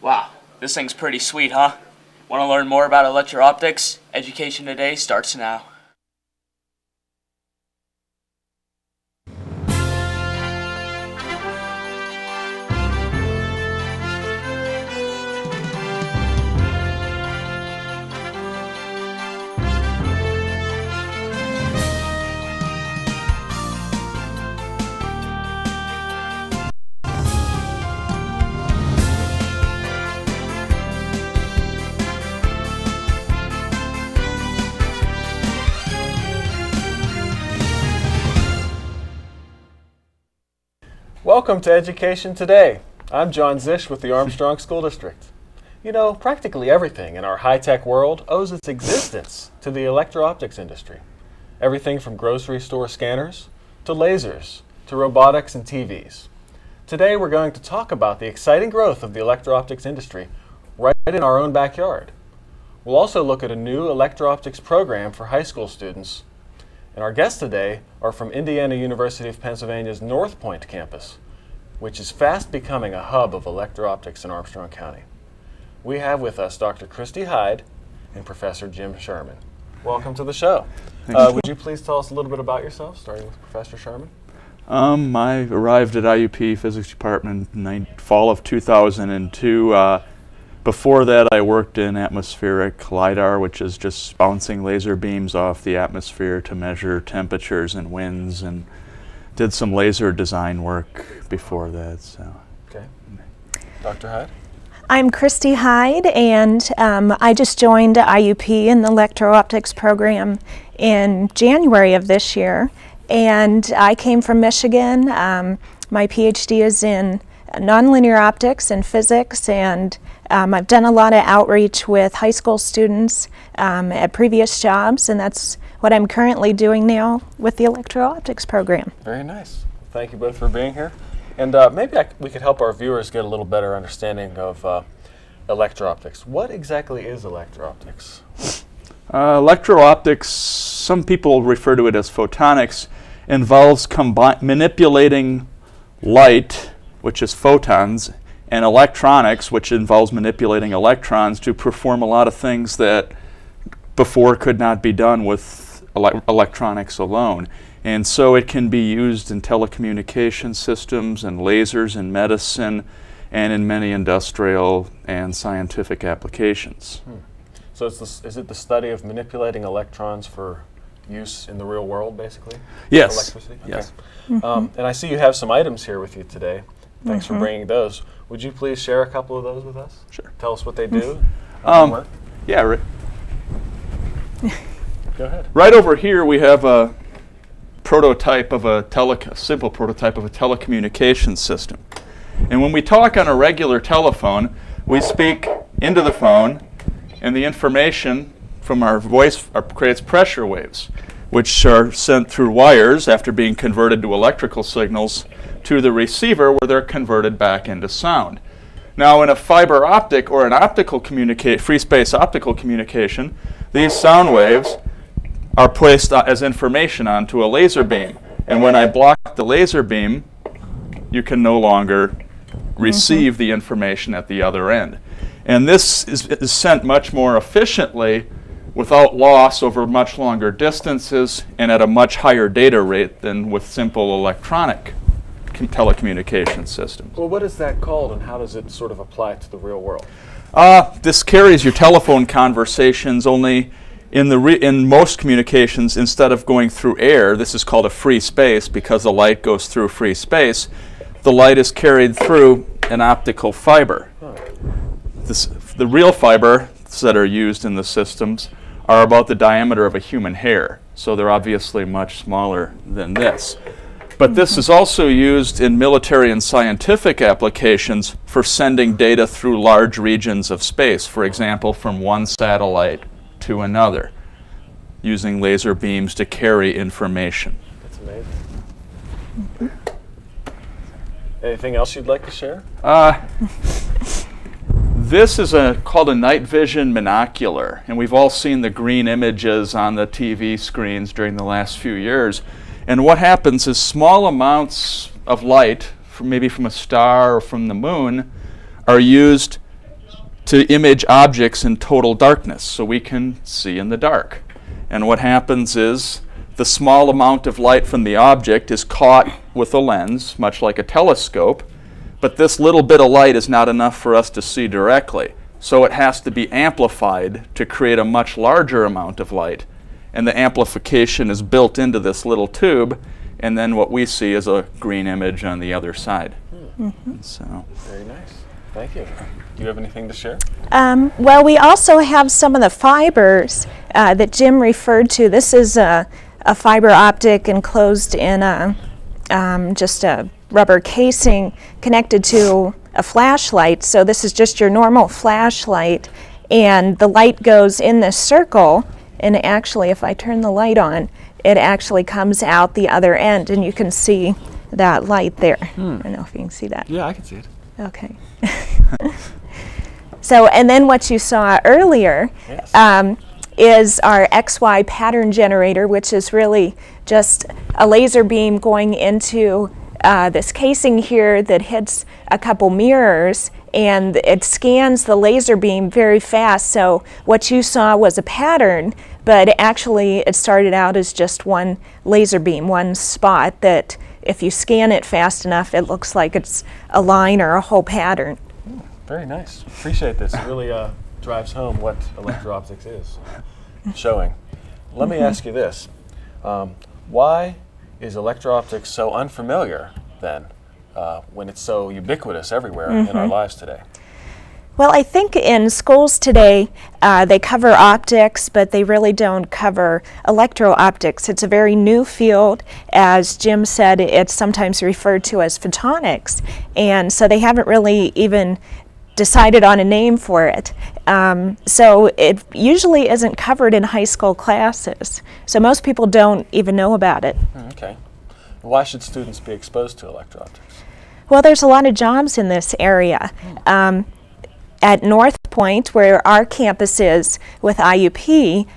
Wow, this thing's pretty sweet, huh? Want to learn more about electro-optics? Education Today starts now. Welcome to Education Today. I'm John Zish with the Armstrong School District. You know, practically everything in our high-tech world owes its existence to the electro-optics industry. Everything from grocery store scanners, to lasers, to robotics and TVs. Today we're going to talk about the exciting growth of the electro-optics industry right in our own backyard. We'll also look at a new electro-optics program for high school students. And our guests today are from Indiana University of Pennsylvania's North Point campus, which is fast becoming a hub of electro-optics in Armstrong County. We have with us Dr. Christy Hyde and Professor Jim Sherman. Welcome to the show. Would you please tell us a little bit about yourself, starting with Professor Sherman? I arrived at IUP Physics Department in fall of 2002. Before that, I worked in atmospheric LIDAR, which is just bouncing laser beams off the atmosphere to measure temperatures and winds, and did some laser design work before that. So. Okay. Dr. Hyde? I'm Christy Hyde, and I just joined IUP in the electro-optics program in January of this year. And I came from Michigan. My PhD is in nonlinear optics and physics, and I've done a lot of outreach with high school students at previous jobs, and that's what I'm currently doing now with the electro-optics program. Very nice. Thank you both for being here. And maybe we could help our viewers get a little better understanding of electro-optics. What exactly is electro-optics? Electro-optics, some people refer to it as photonics, involves manipulating light, which is photons, and electronics, which involves manipulating electrons to perform a lot of things that before could not be done with electronics alone. And so it can be used in telecommunication systems and lasers in medicine and in many industrial and scientific applications. So is it the study of manipulating electrons for use in the real world, basically? Yes. Electricity? Okay. Yes. And I see you have some items here with you today. Thanks for bringing those. Would you please share a couple of those with us? Sure. Tell us what they do. How they work. Yeah. Go ahead. Right over here we have a prototype of a simple prototype of a telecommunications system. And when we talk on a regular telephone, we speak into the phone, and the information from our voice creates pressure waves, which are sent through wires after being converted to electrical signals to the receiver, where they're converted back into sound. Now, in a fiber optic or an free space optical communication, these sound waves are placed as information onto a laser beam. And when I block the laser beam, you can no longer receive the information at the other end. And this is sent much more efficiently without loss over much longer distances and at a much higher data rate than with simple electronic telecommunication systems. Well, what is that called, and how does it sort of apply to the real world? This carries your telephone conversations, only in most communications, instead of going through air, this is called a free space because the light goes through free space. The light is carried through an optical fiber. Oh. The real fibers that are used in the systems are about the diameter of a human hair, so they're obviously much smaller than this. But this is also used in military and scientific applications for sending data through large regions of space, for example, from one satellite to another, using laser beams to carry information. That's amazing. Anything else you'd like to share? This is called a night vision monocular, and we've all seen the green images on the TV screens during the last few years. And what happens is small amounts of light, maybe from a star or from the moon, are used to image objects in total darkness, so we can see in the dark. And what happens is the small amount of light from the object is caught with a lens, much like a telescope, but this little bit of light is not enough for us to see directly. So it has to be amplified to create a much larger amount of light. And the amplification is built into this little tube, and then what we see is a green image on the other side. So. Very nice. Thank you. Do you have anything to share? Well, we also have some of the fibers that Jim referred to. This is a fiber optic enclosed in just a rubber casing connected to a flashlight. So this is just your normal flashlight, and the light goes in this circle, and actually if I turn the light on, it actually comes out the other end, and you can see that light there. I don't know if you can see that. Yeah, I can see it. Okay. So, and then what you saw earlier is our XY pattern generator, which is really just a laser beam going into this casing here that hits a couple mirrors, and it scans the laser beam very fast. So what you saw was a pattern, but actually it started out as just one laser beam, one spot that if you scan it fast enough, it looks like it's a line or a whole pattern. Very nice. Appreciate this. It really drives home what electro-optics is showing. Let me ask you this. Why is electro-optics so unfamiliar then when it's so ubiquitous everywhere in our lives today? Well, I think in schools today, they cover optics, but they really don't cover electro-optics. It's a very new field. As Jim said, it's sometimes referred to as photonics, and so they haven't really even decided on a name for it. So it usually isn't covered in high school classes. So most people don't even know about it. Okay. Why should students be exposed to electro-optics? Well, there's a lot of jobs in this area. At North Point, where our campus is with IUP,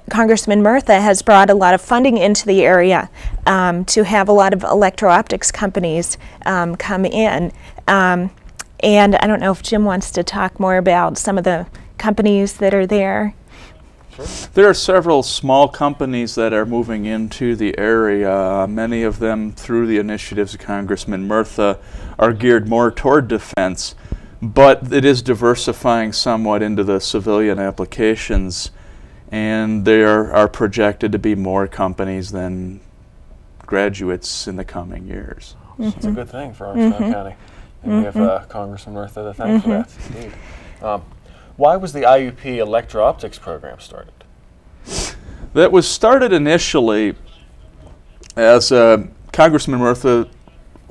Congressman Murtha has brought a lot of funding into the area to have a lot of electro-optics companies come in. And I don't know if Jim wants to talk more about some of the companies that are there. Sure. There are several small companies that are moving into the area. Many of them, through the initiatives of Congressman Murtha, are geared more toward defense. But it is diversifying somewhat into the civilian applications, and there are projected to be more companies than graduates in the coming years. It's a good thing for Armstrong County. And we have Congressman Murtha to thank for that, indeed. Why was the IUP electro-optics program started? That was started initially as Congressman Murtha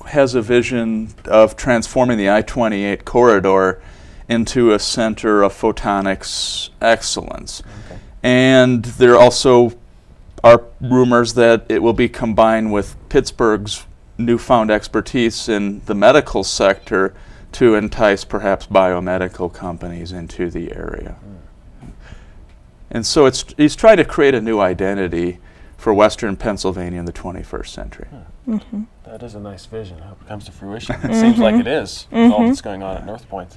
has a vision of transforming the I-28 corridor into a center of photonics excellence. Okay. And there also are rumors that it will be combined with Pittsburgh's newfound expertise in the medical sector to entice perhaps biomedical companies into the area. And so he's trying to create a new identity for Western Pennsylvania in the 21st century. That is a nice vision. I hope it comes to fruition. It seems like it is, with all that's going on at North Point.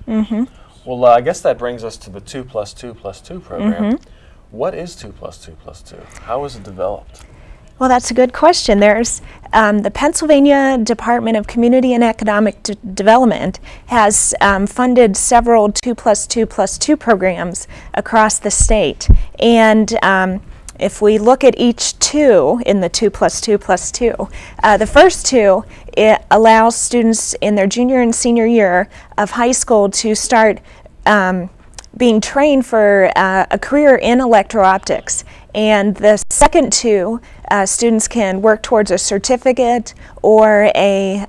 Well, I guess that brings us to the 2+2+2 program. What is 2+2+2? How was it developed? Well, that's a good question. There's the Pennsylvania Department of Community and Economic Development has funded several 2+2+2 programs across the state. And if we look at each two in the 2+2+2, the first two, it allows students in their junior and senior year of high school to start being trained for a career in electro-optics. And the second two, students can work towards a certificate or a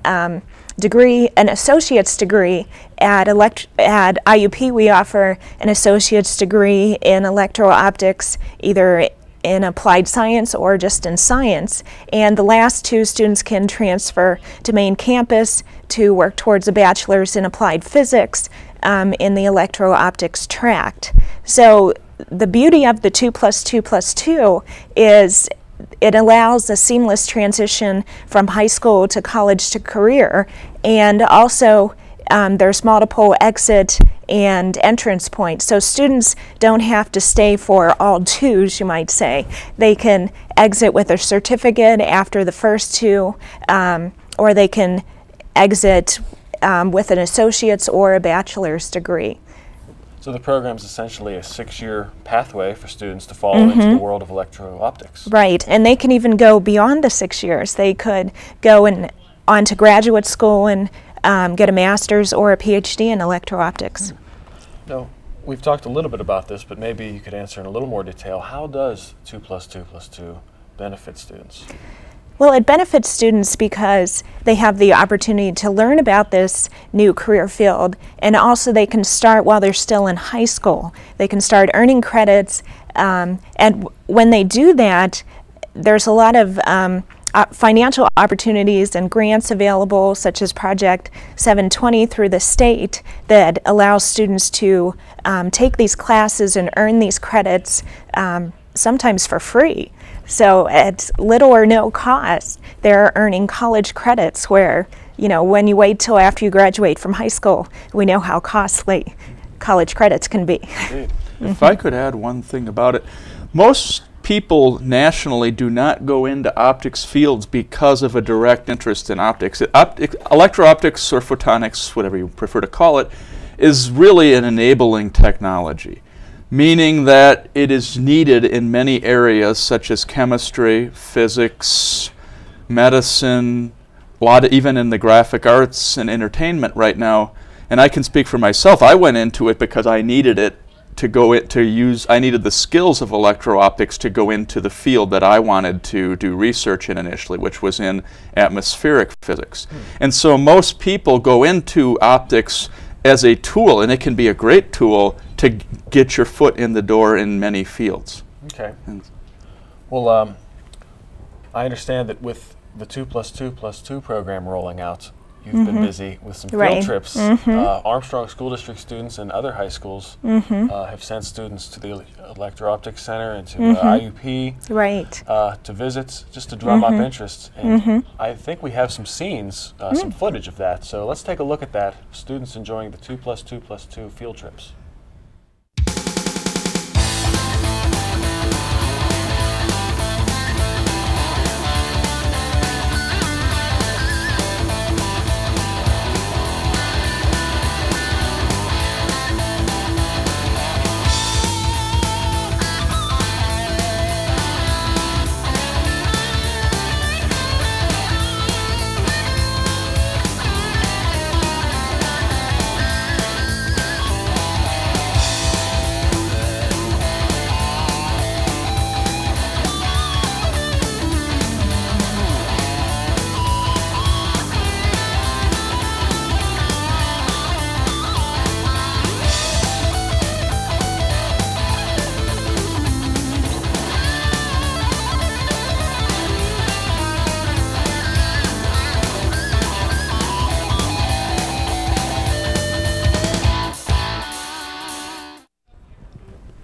degree, an associate's degree. At IUP, we offer an associate's degree in electro-optics, either in applied science or just in science. And the last two, students can transfer to main campus to work towards a bachelor's in applied physics in the electro-optics tract. So the beauty of the 2+2+2 is it allows a seamless transition from high school to college to career, and also there's multiple exit and entrance points. So students don't have to stay for all twos, you might say. They can exit with a certificate after the first two, or they can exit with an associate's or a bachelor's degree. So the program is essentially a 6-year pathway for students to follow into the world of electro-optics. Right, and they can even go beyond the 6 years. They could go on to graduate school and get a master's or a PhD in electro-optics. Now, we've talked a little bit about this, but maybe you could answer in a little more detail. How does 2 + 2 + 2 benefit students? Well, it benefits students because they have the opportunity to learn about this new career field, and also they can start while they're still in high school. They can start earning credits, and when they do that, there's a lot of financial opportunities and grants available, such as Project 720 through the state, that allows students to take these classes and earn these credits, sometimes for free. So at little or no cost, they're earning college credits where, you know, when you wait till after you graduate from high school, we know how costly college credits can be. If I could add one thing about it, most people nationally do not go into optics fields because of a direct interest in optics. Electro-optics or photonics, whatever you prefer to call it, is really an enabling technology, meaning that it is needed in many areas such as chemistry, physics, medicine, even in the graphic arts and entertainment right now. And I can speak for myself. I went into it because I needed it I needed the skills of electro-optics to go into the field that I wanted to do research in initially, which was in atmospheric physics. And so most people go into optics as a tool, and it can be a great tool to get your foot in the door in many fields. Okay. Well, I understand that with the 2 + 2 + 2 program rolling out, you've been busy with some field trips. Armstrong School District students and other high schools have sent students to the Electro-Optics Center and to IUP to visit, just to drum up interest. And I think we have some scenes, some footage of that. So let's take a look at that. Students enjoying the 2 + 2 + 2 field trips.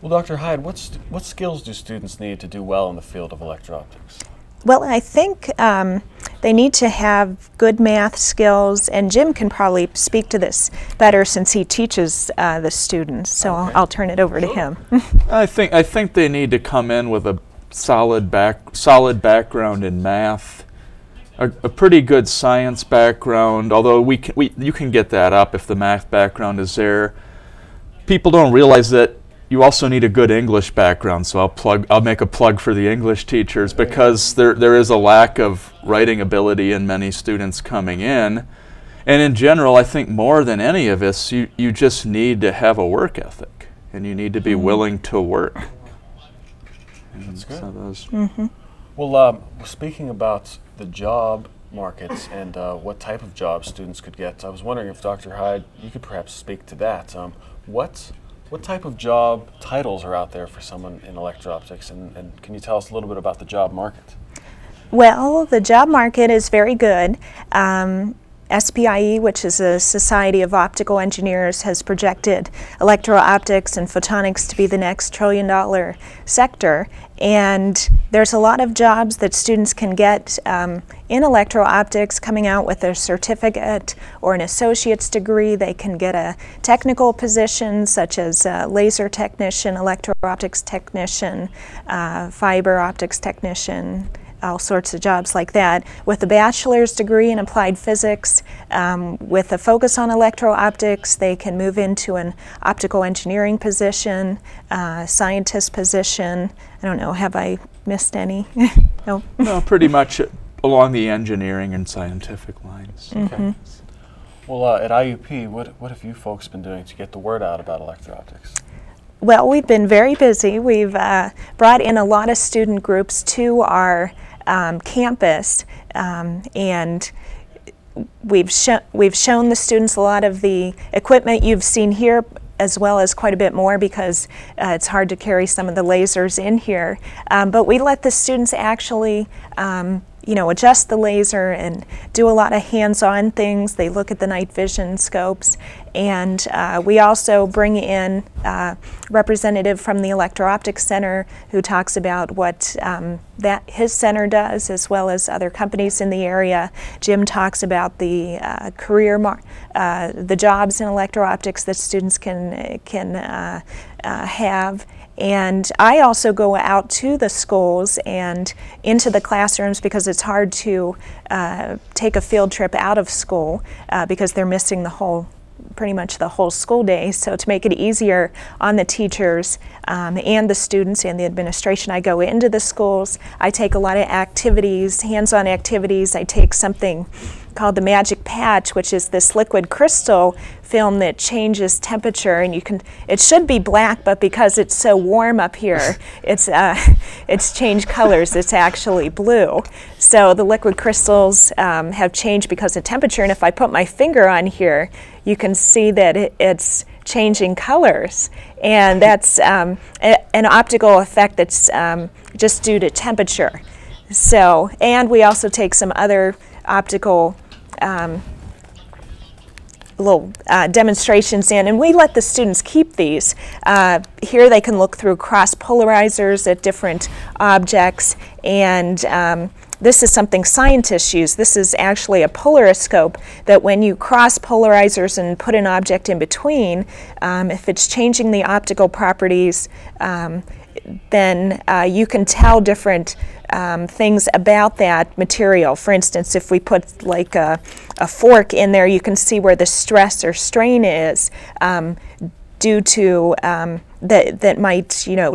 Well, Dr. Hyde, what skills do students need to do well in the field of electro-optics? Well, I think they need to have good math skills, and Jim can probably speak to this better since he teaches the students, so I'll turn it over to him. I think they need to come in with a solid background in math, a pretty good science background, although you can get that up if the math background is there. People don't realize that you also need a good English background, so I'll make a plug for the English teachers, because there is a lack of writing ability in many students coming in. And in general, I think more than any of us, you just need to have a work ethic, and you need to be willing to work. That's good. So Well, speaking about the job markets and what type of jobs students could get, I was wondering if Dr. Hyde, you could perhaps speak to that. What type of job titles are out there for someone in electro-optics, and can you tell us a little bit about the job market? Well, the job market is very good. SPIE, which is a Society of Optical Engineers, has projected electro-optics and photonics to be the next trillion-dollar sector. And there's a lot of jobs that students can get in electro-optics coming out with a certificate or an associate's degree. They can get a technical position such as laser technician, electro-optics technician, fiber optics technician, all sorts of jobs like that. With a bachelor's degree in applied physics, with a focus on electro-optics, they can move into an optical engineering position, scientist position. I don't know, have I missed any? No? No, pretty much along the engineering and scientific lines. Okay. Well, at IUP, what have you folks been doing to get the word out about electro-optics? Well, we've been very busy. We've brought in a lot of student groups to our campus, and we've shown the students a lot of the equipment you've seen here, as well as quite a bit more, because it's hard to carry some of the lasers in here. But we let the students actually adjust the laser and do a lot of hands-on things. They look at the night vision scopes, and we also bring in a representative from the Electro-Optics Center who talks about what his center does, as well as other companies in the area. Jim talks about the the jobs in electro-optics that students can have. And I also go out to the schools and into the classrooms, because it's hard to take a field trip out of school because they're missing pretty much the whole school day. So to make it easier on the teachers and the students and the administration, I go into the schools. I take a lot of activities, hands-on activities. I take something called the Magic Patch, which is this liquid crystal film that changes temperature, and it should be black, but because it's so warm up here, it's changed colors. It's actually blue. So the liquid crystals have changed because of temperature, and if I put my finger on here, you can see that it's changing colors, and that's an optical effect that's just due to temperature. So, and we also take some other optical little demonstrations in, and we let the students keep these. Here they can look through cross polarizers at different objects, and this is something scientists use. This is actually a polariscope that when you cross polarizers and put an object in between, if it's changing the optical properties, then you can tell different things about that material. For instance, if we put like a fork in there, you can see where the stress or strain is due to that might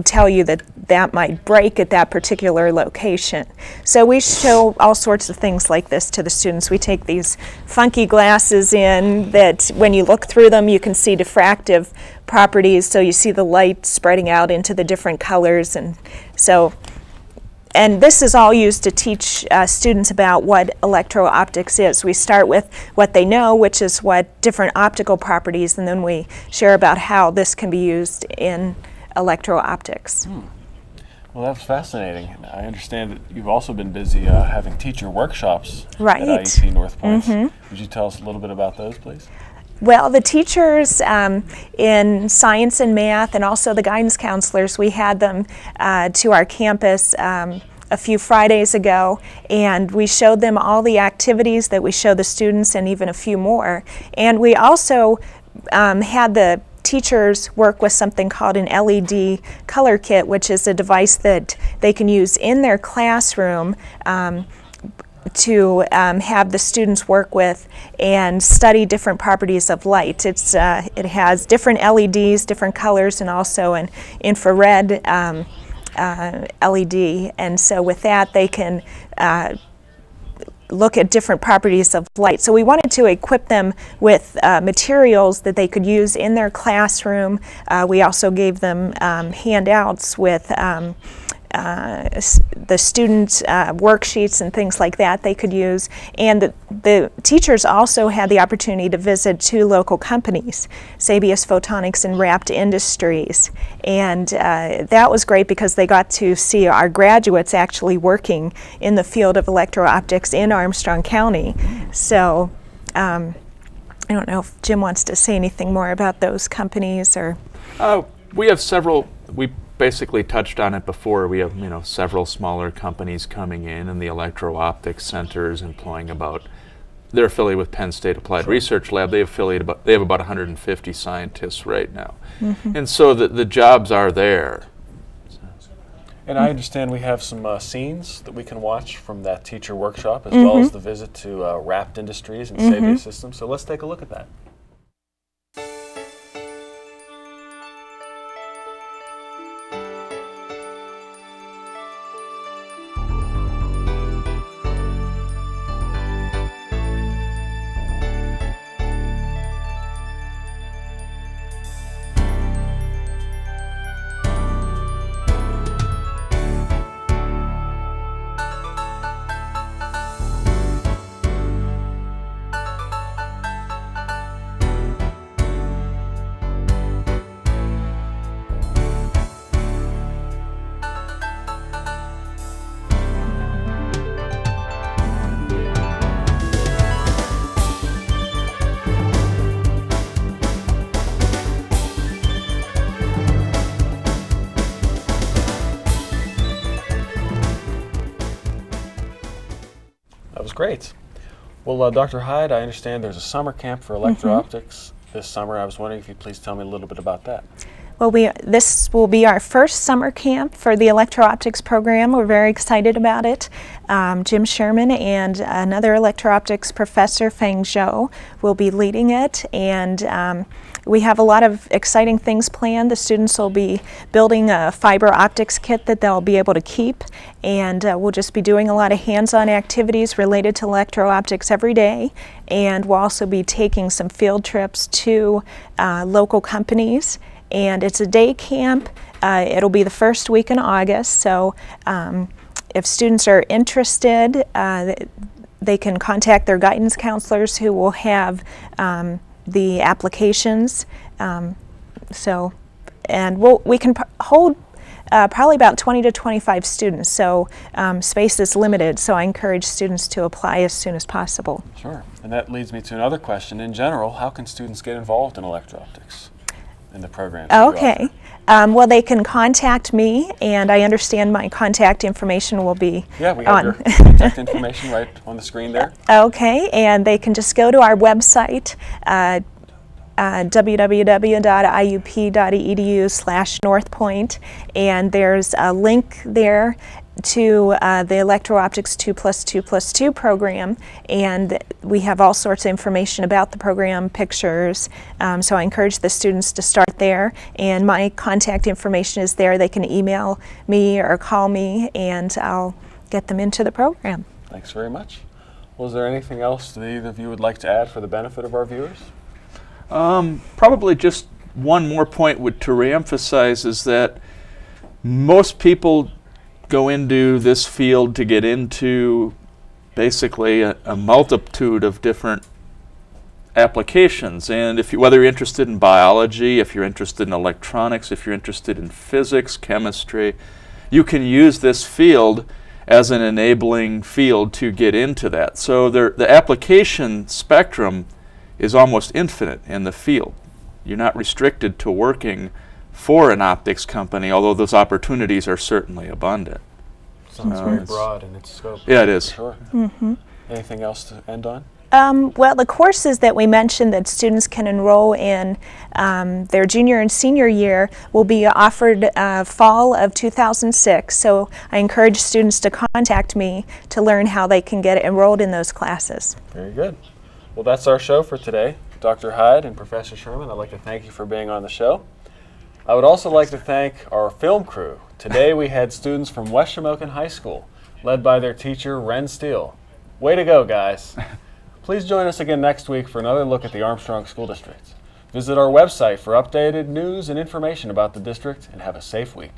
tell you that might break at that particular location. So we show all sorts of things like this to the students. We take these funky glasses in that when you look through them, you can see diffractive properties, so you see the light spreading out into the different colors, and this is all used to teach students about what electro-optics is. We start with what they know, which is what different optical properties, and then we share about how this can be used in electro-optics. Well, that's fascinating. I understand that you've also been busy having teacher workshops at IUP North Point. Would you tell us a little bit about those, please? Well, the teachers in science and math, and also the guidance counselors, we had them to our campus a few Fridays ago, and we showed them all the activities that we show the students, and even a few more. And we also had the teachers work with something called an LED color kit, which is a device that they can use in their classroom to have the students work with and study different properties of light. It has different LEDs, different colors, and also an infrared LED. And so with that, they can look at different properties of light. So we wanted to equip them with materials that they could use in their classroom. We also gave them handouts with the student worksheets and things like that they could use. And the teachers also had the opportunity to visit 2 local companies, Sabius Photonics and Wrapped Industries. And that was great because they got to see our graduates actually working in the field of electro-optics in Armstrong County. So I don't know if Jim wants to say anything more about those companies or. We have several. We basically touched on it before. We have several smaller companies coming in, and the electro-optics centers employing about. They're affiliated with Penn State Applied Research Lab. They have about 150 scientists right now, and so the jobs are there. And I understand we have some scenes that we can watch from that teacher workshop, as well as the visit to Wrapped Industries and Savia Systems. So let's take a look at that. That was great. Well, Dr. Hyde, I understand there's a summer camp for electro-optics this summer. I was wondering if you'd please tell me a little bit about that. Well, this will be our first summer camp for the electro-optics program. We're very excited about it. Jim Sherman and another electro-optics professor, Feng Zhou, will be leading it, and we have a lot of exciting things planned. The students will be building a fiber optics kit that they'll be able to keep, and we'll just be doing a lot of hands-on activities related to electro-optics every day, and we'll also be taking some field trips to local companies. And it's a day camp. It'll be the first week in August, so if students are interested, they can contact their guidance counselors who will have the applications. And we can hold probably about 20 to 25 students, so space is limited, so I encourage students to apply as soon as possible. Sure, and that leads me to another question. In general, how can students get involved in electro-optics? In the program. Okay. Well, they can contact me, and I understand my contact information will be Yeah, we have your contact information right on the screen there. Okay, and they can just go to our website, www.iup.edu/northpoint, and there's a link there to the Electro-Optics 2+2+2 program, and we have all sorts of information about the program, pictures, so I encourage the students to start there, and my contact information is there. They can email me or call me, and I'll get them into the program. Thanks very much. Well, is there anything else that either of you would like to add for the benefit of our viewers? Probably just one more point to reemphasize is that most people go into this field to get into basically a multitude of different applications, and whether you're interested in biology, if you're interested in electronics, if you're interested in physics, chemistry, you can use this field as an enabling field to get into that. So the application spectrum is almost infinite in the field. You're not restricted to working for an optics company, although those opportunities are certainly abundant. Sounds very broad in its scope. Yeah, it is. Sure. Anything else to end on? Well, the courses that we mentioned that students can enroll in their junior and senior year will be offered fall of 2006, so I encourage students to contact me to learn how they can get enrolled in those classes. Very good. Well, that's our show for today. Dr. Hyde and Professor Sherman, I'd like to thank you for being on the show. I would also like to thank our film crew. Today we had students from West Shamokin High School, led by their teacher, Ren Steele. Way to go, guys. Please join us again next week for another look at the Armstrong School District. Visit our website for updated news and information about the district, and have a safe week.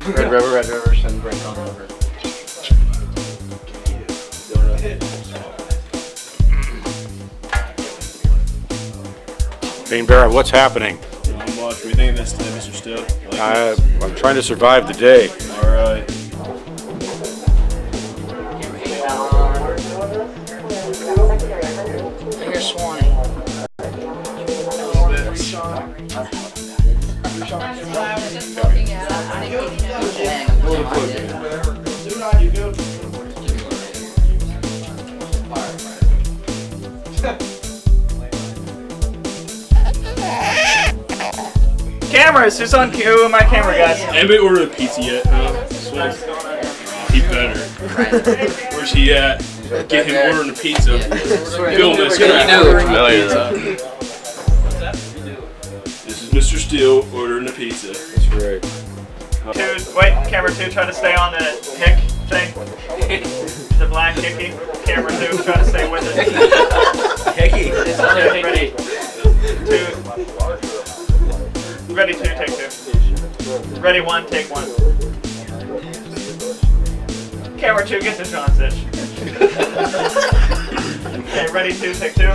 Red River, send Brent on over. Bane Barrett, what's happening? Not much. What do you think of this today, Mr. Still? I'm trying to survive the day. All right. Here's Swanee. Cameras, who's on cue? Who are my camera guys? Anybody ordered a pizza yet? He better. Where's he at? Get him ordering a pizza. Film this crap. This is Mr. Steele ordering a pizza. That's right. Wait, camera 2, try to stay on the hick thing. The black hickey. Camera 2, try to stay with it. Hickey. Okay, ready. 2. Ready 2, take 2. Ready 1, take 1. Camera 2, get to John Zish. Okay, ready 2, take 2.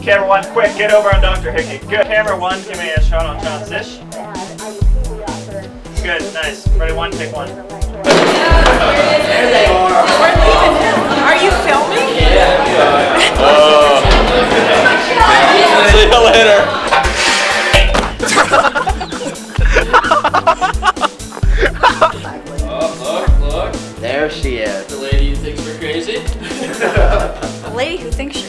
Camera 1, quick, get over on Dr. Hickey. Good. Camera 1, give me a shot on John Zish. Good, nice. Ready 1, take 1. There they are. Are you filming? Oh. See you later. Look. There she is. The lady who thinks we're crazy? The lady who thinks